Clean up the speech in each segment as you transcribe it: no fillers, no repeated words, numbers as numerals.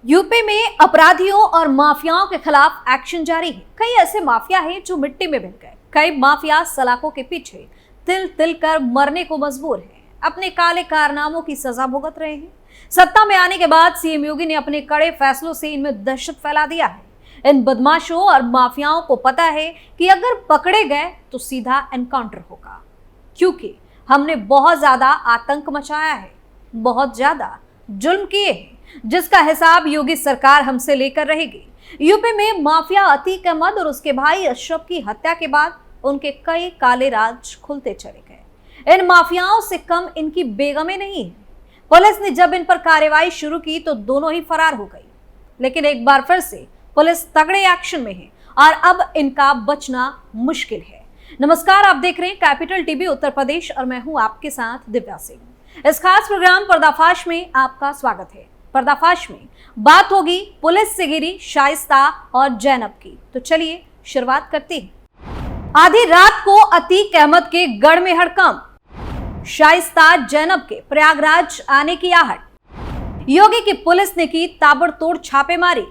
UP में अपराधियों और माफियाओं के खिलाफ एक्शन जारी है। कई ऐसे माफिया हैं जो मिट्टी में मिल गए। कई माफिया सलाखों के पीछे तिल तिल कर मरने को मजबूर हैं। अपने काले कारनामों की सजा भुगत रहे हैं। सत्ता में आने के बाद सीएम योगी ने अपने कड़े फैसलों से इनमें दहशत फैला दिया है। इन बदमाशों और माफियाओं को पता है कि अगर पकड़े गए तो सीधा एनकाउंटर होगा, क्योंकि हमने बहुत ज्यादा आतंक मचाया है, बहुत ज्यादा जुल्म किए हैं, जिसका हिसाब योगी सरकार हमसे लेकर रहेगी। यूपी में माफिया अतीक अहमद और उसके भाई अशरफ की हत्या के बाद उनके कई काले राज खुलते चले गए। इन माफियाओं से कम इनकी बेगमें नहीं है। पुलिस ने जब इन पर कार्रवाई शुरू की तो दोनों ही फरार हो गई, लेकिन एक बार फिर से पुलिस तगड़े एक्शन में है और अब इनका बचना मुश्किल है। नमस्कार, आप देख रहे हैं कैपिटल टीवी उत्तर प्रदेश और मैं हूं आपके साथ दिव्या सिंह। इस खास प्रोग्राम पर्दाफाश में आपका स्वागत है। पर्दाफाश में बात होगी पुलिस से घिरी शाइस्ता और जैनब की। तो चलिए शुरुआत करते हैं। आधी रात को अतीक अहमद के गढ़ में हड़कंप, शाइस्ता जैनब के प्रयागराज आने की आहट, योगी की पुलिस ने की ताबड़तोड़ छापेमारी,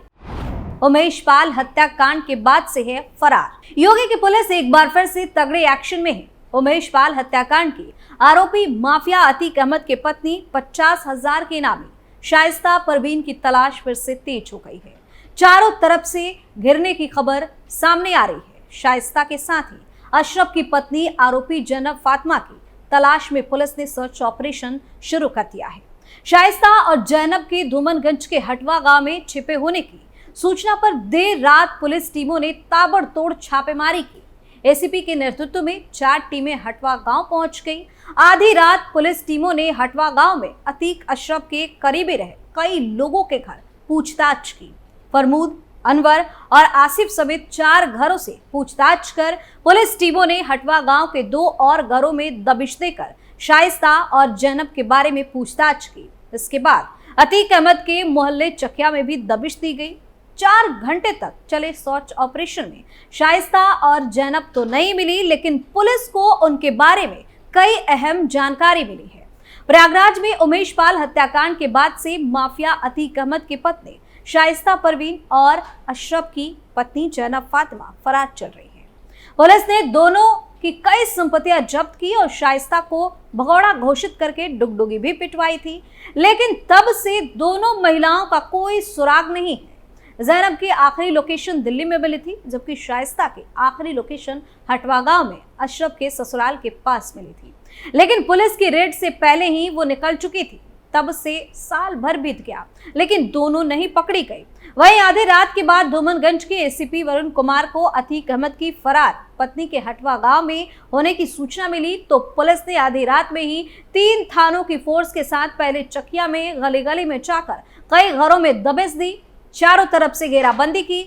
उमेश पाल हत्याकांड के बाद से है फरार। योगी की पुलिस एक बार फिर से तगड़े एक्शन में है। उमेश पाल हत्याकांड की आरोपी माफिया अतीक अहमद के पत्नी 50,000 के इनामी शाइस्ता परवीन की तलाश फिर से तेज हो गई है। चारों तरफ से घिरने की खबर सामने आ रही है। शाइस्ता के साथ ही अशरफ की पत्नी आरोपी जैनब फातिमा की तलाश में पुलिस ने सर्च ऑपरेशन शुरू कर दिया है। शाइस्ता और जैनब के धूमनगंज के हटवा गांव में छिपे होने की सूचना पर देर रात पुलिस टीमों ने ताबड़तोड़ छापेमारी की। एसीपी के नेतृत्व में 4 टीमें हटवा गांव पहुंच गई। आधी रात पुलिस टीमों ने हटवा गांव में अतीक अशरफ के करीबी रहे कई लोगों के घर पूछताछ की। फरमूद, अनवर और आसिफ समेत 4 घरों से पूछताछ कर पुलिस टीमों ने हटवा गांव के 2 और घरों में दबिश देकर शाइस्ता और जैनब के बारे में पूछताछ की। इसके बाद अतीक अहमद के मोहल्ले चकिया में भी दबिश दी गई। 4 घंटे तक चले सर्च ऑपरेशन में शाइस्ता और जैनब तो नहीं मिली, लेकिन पुलिस को उनके बारे में कई अहम जानकारी मिली है। प्रयागराज में उमेश पाल हत्याकांड के बाद से माफिया अतीक अहमद की पत्नी शाइस्ता परवीन और अशरफ की पत्नी जैनब फातिमा फरार चल रही है। पुलिस ने दोनों की कई संपत्तियां जब्त की और शाइस्ता को भगौड़ा घोषित करके डुगडुगी भी पिटवाई थी, लेकिन तब से दोनों महिलाओं का कोई सुराग नहीं है। जैनब की आखिरी लोकेशन दिल्ली में मिली थी, जबकि शाइस्ता की आखिरी लोकेशन हटवा गांव में अशरफ के ससुराल के पास मिली थी, लेकिन पुलिस की रेड से पहले ही वो निकल चुकी थी। तब से साल भर बीत गया, लेकिन दोनों नहीं पकड़ी गई। वहीं आधी रात के बाद धूमनगंज के एसीपी वरुण कुमार को अतीक अहमद की फरार पत्नी के हटवा गांव में होने की सूचना मिली, तो पुलिस ने आधी रात में ही 3 थानों की फोर्स के साथ पहले चकिया में गली गली में जाकर कई घरों में दबिश दी, चारों तरफ से घेराबंदी की।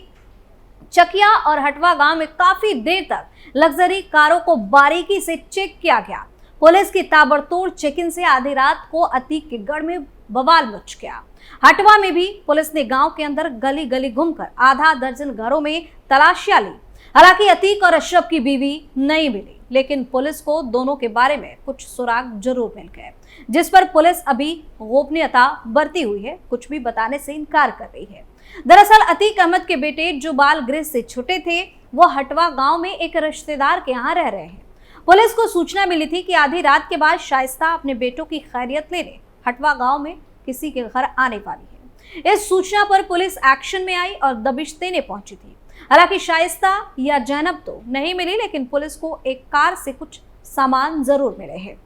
चकिया और हटवा गांव में काफी देर तक लग्जरी कारों को बारीकी से चेक किया गया। पुलिस की ताबड़तोड़ चेकिंग से आधी रात को अतीक के गढ़ में बवाल मच गया। हटवा में भी पुलिस ने गांव के अंदर गली गली घूमकर आधा दर्जन घरों में तलाशियां ली। हालांकि अतीक और अशरफ की बीवी नहीं मिली, लेकिन पुलिस को दोनों के बारे में कुछ सुराग जरूर मिल गए, जिस पर पुलिस अभी गोपनीयता बरती हुई है, कुछ भी बताने से इनकार कर रही है। दरअसल अतीक अहमद के बेटे जो बाल गृह से छूटे थे, वो हटवा गांव में एक रिश्तेदार के यहाँ रह रहे हैं। पुलिस को सूचना मिली थी कि आधी रात के बाद शाइस्ता अपने बेटों की खैरियत लेने हटवा गांव में किसी के घर आने वाली है। इस सूचना पर पुलिस एक्शन में आई और दबिश देने पहुंची थी। हालांकि शाइस्ता या जैनब तो नहीं मिली, लेकिन पुलिस को एक कार से कुछ सामान जरूर मिले हैं,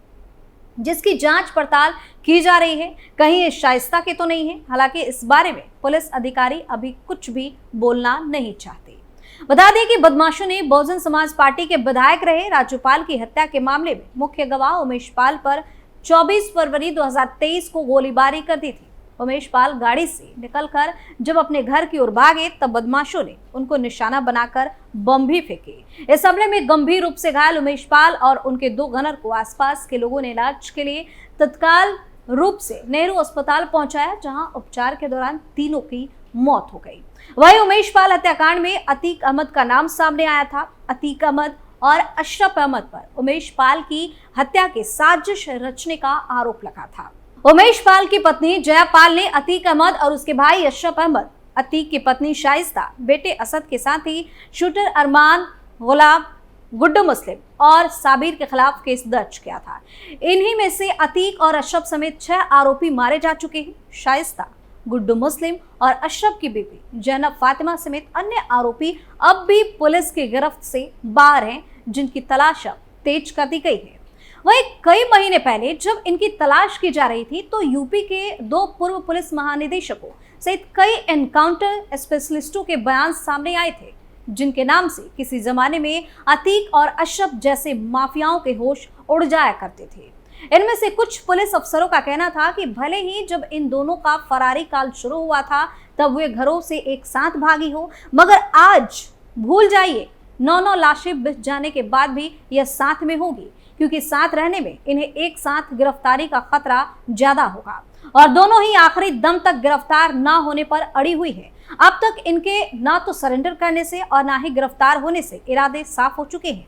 जिसकी जांच पड़ताल की जा रही है। कहीं ये शाइस्ता के तो नहीं है। हालांकि इस बारे में पुलिस अधिकारी अभी कुछ भी बोलना नहीं चाहते। बता दें कि बदमाशों ने बहुजन समाज पार्टी के विधायक रहे राजूपाल की हत्या के मामले में मुख्य गवाह उमेश पाल पर 24 फरवरी 2023 को गोलीबारी कर दी थी। उमेश पाल गाड़ी से निकलकर जब अपने घर की ओर भागे, तब बदमाशों ने उनको निशाना बनाकर बम भी फेंके। इस हमले में गंभीर रूप से घायल उमेश पाल और उनके 2 गनर को आसपास के लोगों ने इलाज के लिए तत्काल रूप से नेहरू अस्पताल पहुंचाया, जहां उपचार के दौरान तीनों की मौत हो गई। वहीं उमेश पाल हत्याकांड में अतीक अहमद का नाम सामने आया था। अतीक अहमद और अशरफ अहमद पर उमेश पाल की हत्या के साजिश रचने का आरोप लगा था। उमेश पाल की पत्नी जया पाल ने अतीक अहमद और उसके भाई अशरफ अहमद, अतीक की पत्नी शाइस्ता, बेटे असद के साथ ही शूटर अरमान, गुलाम, गुड्डू मुस्लिम और साबिर के खिलाफ केस दर्ज किया था। इन्हीं में से अतीक और अशरफ समेत 6 आरोपी मारे जा चुके हैं। शाइस्ता, गुड्डू मुस्लिम और अशरफ की बीवी जैनब फातिमा समेत अन्य आरोपी अब भी पुलिस की गिरफ्त से बाहर हैं, जिनकी तलाश अब तेज कर दी गई है। वहीं कई महीने पहले जब इनकी तलाश की जा रही थी तो यूपी के 2 पूर्व पुलिस महानिदेशकों सहित कई एनकाउंटर स्पेशलिस्टों के बयान सामने आए थे, जिनके नाम से किसी जमाने में अतीक और अशरफ जैसे माफियाओं के होश उड़ जाया करते थे। इनमें से कुछ पुलिस अफसरों का कहना था कि भले ही जब इन दोनों का फरारी काल शुरू हुआ था तब वे घरों से एक साथ भागी हो, मगर आज भूल जाइए, 9 लाशें बिछ जाने के बाद भी यह साथ में होगी, क्योंकि साथ रहने में इन्हें एक साथ गिरफ्तारी का खतरा ज्यादा होगा और दोनों ही आखिरी दम तक गिरफ्तार ना होने पर अड़ी हुई है। अब तक इनके ना तो सरेंडर करने से और ना ही गिरफ्तार होने से इरादे साफ हो चुके हैं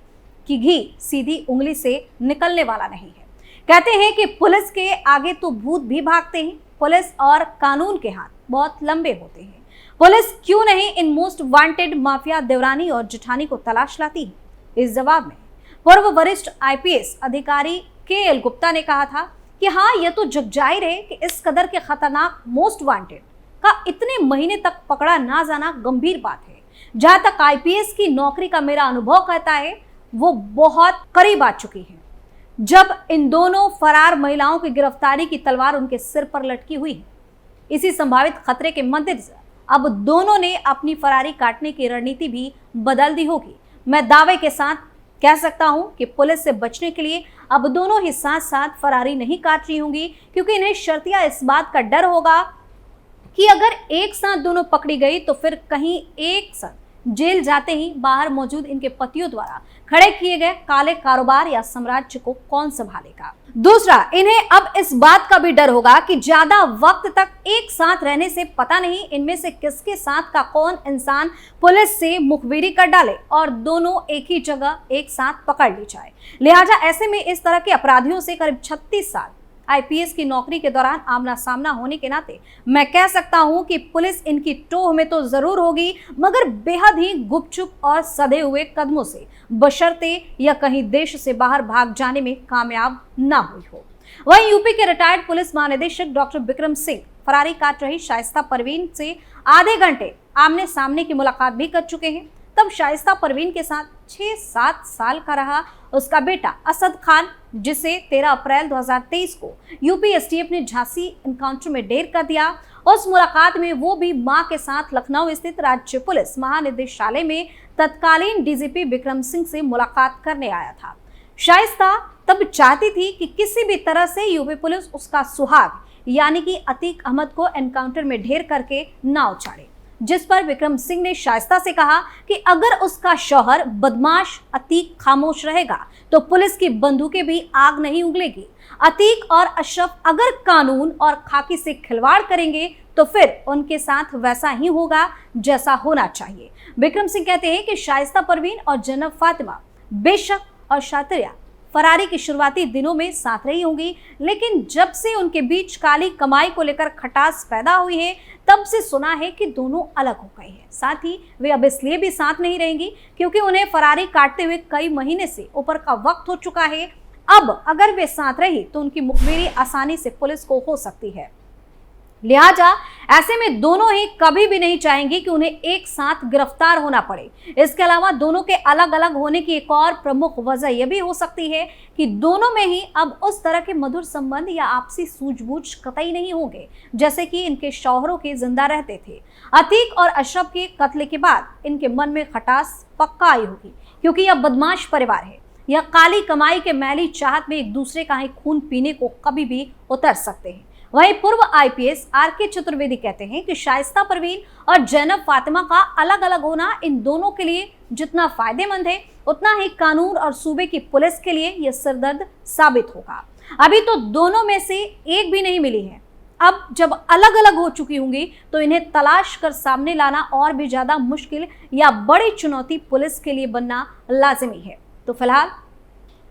कि घी सीधी उंगली से निकलने वाला नहीं है। कहते हैं कि पुलिस के आगे तो भूत भी भागते हैं, पुलिस और कानून के हाथ बहुत लंबे होते हैं। पुलिस क्यों नहीं इन मोस्ट वांटेड माफिया देवरानी और जेठानी को तलाश लाती है? इस जवाब में पूर्व वरिष्ठ आईपीएस अधिकारी केएल गुप्ता ने कहा था कि हाँ, यह तो जग जाहिर है कि इस कदर के खतरनाक मोस्ट वांटेड का इतने महीने तक पकड़ा ना जाना गंभीर बात है। जहां तक आईपीएस की नौकरी का मेरा अनुभव कहता है, वो बहुत करीब आ चुकी है, जब इन दोनों फरार महिलाओं की गिरफ्तारी की तलवार उनके सिर पर लटकी हुई है। इसी संभावित खतरे के मद्देनजर अब दोनों ने अपनी फरारी काटने की रणनीति भी बदल दी होगी। मैं दावे के साथ कह सकता हूं कि पुलिस से बचने के लिए अब दोनों ही साथ साथ फरारी नहीं काट रही होंगी, क्योंकि इन्हें शर्तिया इस बात का डर होगा कि अगर एक साथ दोनों पकड़ी गई तो फिर कहीं एक साथ जेल जाते ही बाहर मौजूद इनके पतियों द्वारा खड़े किए गए काले कारोबार या साम्राज्य को कौन संभालेगा। दूसरा, इन्हें अब इस बात का भी डर होगा कि ज्यादा वक्त तक एक साथ रहने से पता नहीं इनमें से किसके साथ का कौन इंसान पुलिस से मुखबिरी कर डाले और दोनों एक ही जगह एक साथ पकड़ ली जाए। लिहाजा ऐसे में इस तरह के अपराधियों से करीब 36 साल आईपीएस की नौकरी के दौरान आमना सामना होने के नाते मैं कह सकता हूं कि पुलिस इनकी टोह में तो जरूर होगी, मगर बेहद ही गुपचुप और सधे हुए कदमों से, बशर्ते या कहीं देश से बाहर भाग जाने में कामयाब ना हुई हो। वहीं यूपी के रिटायर्ड पुलिस महानिदेशक डॉक्टर बिक्रम सिंह फरारी काट रही शाइस्ता परवीन से आधे घंटे आमने सामने की मुलाकात भी कर चुके हैं। तब शाइस्ता परवीन के साथ 6-7 साल का रहा उसका बेटा असद खान, जिसे 13 अप्रैल 2023 को यूपी एसटीएफ ने झांसी एनकाउंटर में ढेर कर दिया। उस मुलाकात में वो भी मां के साथ लखनऊ स्थित राज्य पुलिस महानिदेशालय में तत्कालीन डीजीपी बिक्रम सिंह से मुलाकात करने आया था। शाइस्ता तब चाहती थी कि किसी भी तरह से यूपी पुलिस उसका सुहाग यानी कि अतीक अहमद को एनकाउंटर में ढेर करके ना उछाड़े, जिस पर बिक्रम सिंह ने शाइस्ता से कहा कि अगर उसका शौहर बदमाश अतीक खामोश रहेगा तो पुलिस की बंदूकें भी आग नहीं उगलेगी। अतीक और अशरफ अगर कानून और खाकी से खिलवाड़ करेंगे तो फिर उनके साथ वैसा ही होगा जैसा होना चाहिए। बिक्रम सिंह कहते हैं कि शाइस्ता परवीन और जैनब फातिमा बेशक और शातिया फरारी की शुरुआती दिनों में साथ रही होंगी, लेकिन जब से उनके बीच काली कमाई को लेकर खटास पैदा हुई है तब से सुना है कि दोनों अलग हो गए हैं। साथ ही वे अब इसलिए भी साथ नहीं रहेंगी क्योंकि उन्हें फरारी काटते हुए कई महीने से ऊपर का वक्त हो चुका है। अब अगर वे साथ रही तो उनकी मुखबिरी आसानी से पुलिस को हो सकती है। लिहाजा ऐसे में दोनों ही कभी भी नहीं चाहेंगे कि उन्हें एक साथ गिरफ्तार होना पड़े। इसके अलावा दोनों के अलग अलग होने की एक और प्रमुख वजह यह भी हो सकती है कि दोनों में ही अब उस तरह के मधुर संबंध या आपसी सूझबूझ कतई नहीं होंगे जैसे कि इनके शौहरों के जिंदा रहते थे। अतीक और अशरफ के कत्ल के बाद इनके मन में खटास पक्का आई होगी, क्योंकि यह बदमाश परिवार है। यह काली कमाई के मैली चाहत में एक दूसरे का ही खून पीने को कभी भी उतर सकते हैं। वहीं पूर्व आईपीएस आरके चतुर्वेदी कहते हैं कि शाइस्ता परवीन और जैनब फातिमा का अलग अलग होना इन दोनों के लिए जितना फायदेमंद है उतना ही कानून और सूबे की पुलिस के लिए यह सिरदर्द साबित होगा। अभी तो दोनों में से एक भी नहीं मिली है। अब जब अलग अलग हो चुकी होंगी तो इन्हें तलाश कर सामने लाना और भी ज्यादा मुश्किल या बड़ी चुनौती पुलिस के लिए बनना लाजिमी है। तो फिलहाल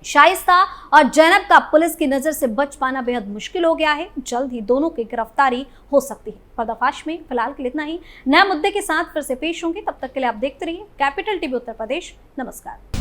शाइस्ता और जैनब का पुलिस की नजर से बच पाना बेहद मुश्किल हो गया है। जल्द ही दोनों की गिरफ्तारी हो सकती है। पर्दाफाश में फिलहाल के लिए इतना ही। नए मुद्दे के साथ फिर से पेश होंगे, तब तक के लिए आप देखते रहिए कैपिटल टीवी उत्तर प्रदेश। नमस्कार।